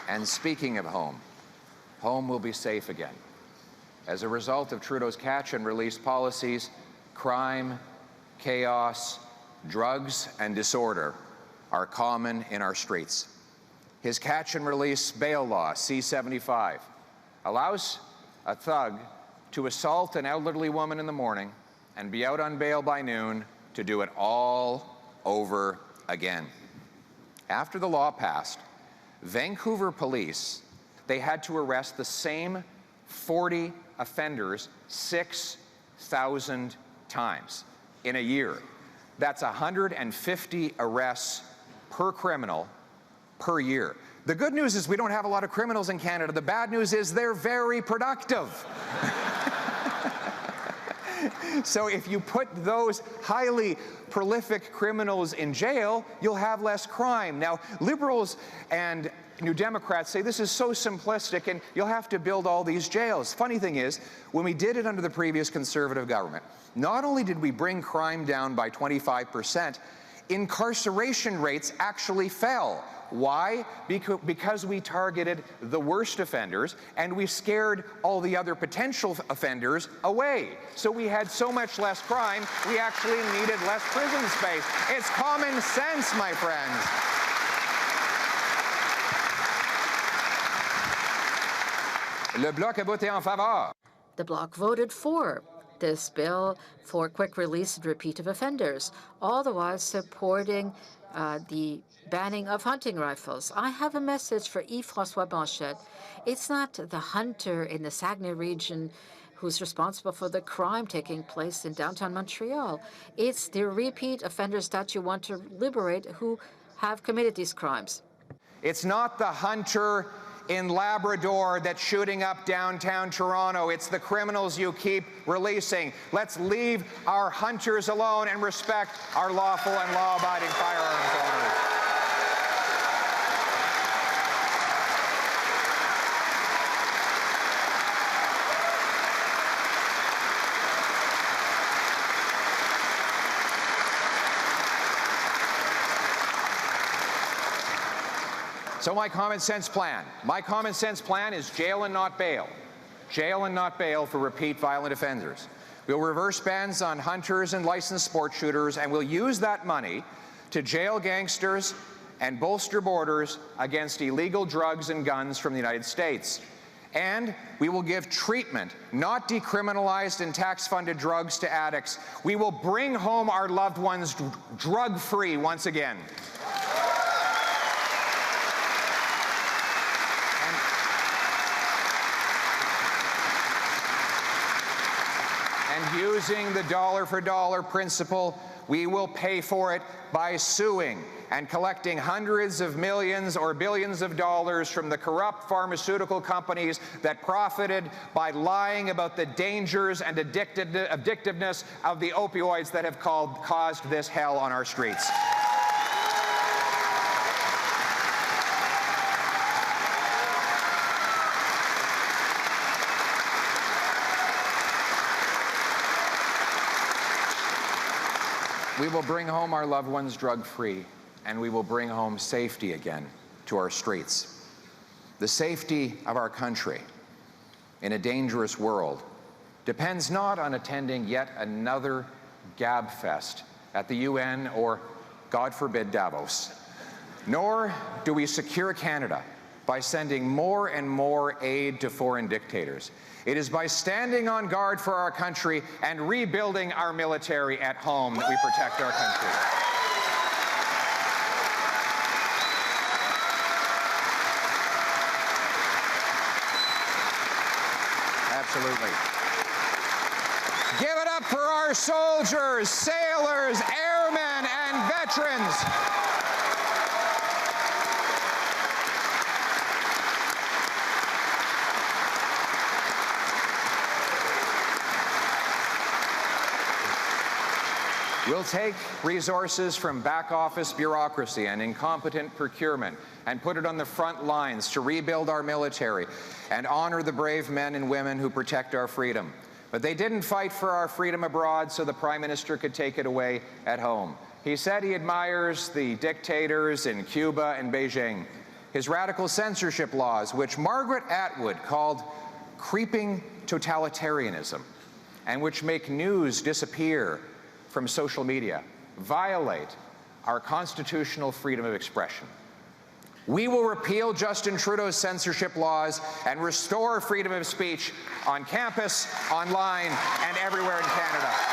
And speaking of home, home will be safe again. As a result of Trudeau's catch and release policies, crime, chaos, drugs, and disorder are common in our streets. His catch and release bail law, C-75, allows a thug to assault an elderly woman in the morning and be out on bail by noon to do it all over again. After the law passed, Vancouver police, they had to arrest the same 40 offenders 6,000 times in a year. That's 150 arrests per criminal per year. The good news is we don't have a lot of criminals in Canada. The bad news is they're very productive. So if you put those highly prolific criminals in jail, you'll have less crime. Now, Liberals and New Democrats say this is so simplistic and you'll have to build all these jails. Funny thing is, when we did it under the previous Conservative government, not only did we bring crime down by 25%, incarceration rates actually fell. Why? Because we targeted the worst offenders and we scared all the other potential offenders away. So we had so much less crime, we actually needed less prison space. It's common sense, my friends. Le Bloc a voté en faveur. The Bloc voted for this bill for quick release and repeat of offenders, all the while supporting the banning of hunting rifles. I have a message for Yves-François Blanchet. It's not the hunter in the Saguenay region who's responsible for the crime taking place in downtown Montreal. It's the repeat offenders that you want to liberate who have committed these crimes. It's not the hunter in Labrador that's shooting up downtown Toronto. It's the criminals you keep releasing. Let's leave our hunters alone and respect our lawful and law-abiding firearms owners. So my common sense plan is jail and not bail. Jail and not bail for repeat violent offenders. We'll reverse bans on hunters and licensed sport shooters, and we'll use that money to jail gangsters and bolster borders against illegal drugs and guns from the United States. And we will give treatment, not decriminalized and tax-funded drugs, to addicts. We will bring home our loved ones drug-free once again. Using the dollar-for-dollar principle, we will pay for it by suing and collecting hundreds of millions or billions of dollars from the corrupt pharmaceutical companies that profited by lying about the dangers and addictiveness of the opioids that have caused this hell on our streets. We will bring home our loved ones drug-free, and we will bring home safety again to our streets. The safety of our country in a dangerous world depends not on attending yet another gabfest at the UN or, God forbid, Davos. Nor do we secure Canada by sending more and more aid to foreign dictators. It is by standing on guard for our country and rebuilding our military at home that we protect our country. Absolutely. Give it up for our soldiers, sailors, airmen, and veterans. We'll take resources from back office bureaucracy and incompetent procurement and put it on the front lines to rebuild our military and honor the brave men and women who protect our freedom. But they didn't fight for our freedom abroad so the Prime Minister could take it away at home. He said he admires the dictators in Cuba and Beijing, his radical censorship laws, which Margaret Atwood called creeping totalitarianism, and which make news disappear from social media, violate our constitutional freedom of expression. We will repeal Justin Trudeau's censorship laws and restore freedom of speech on campus, online, and everywhere in Canada.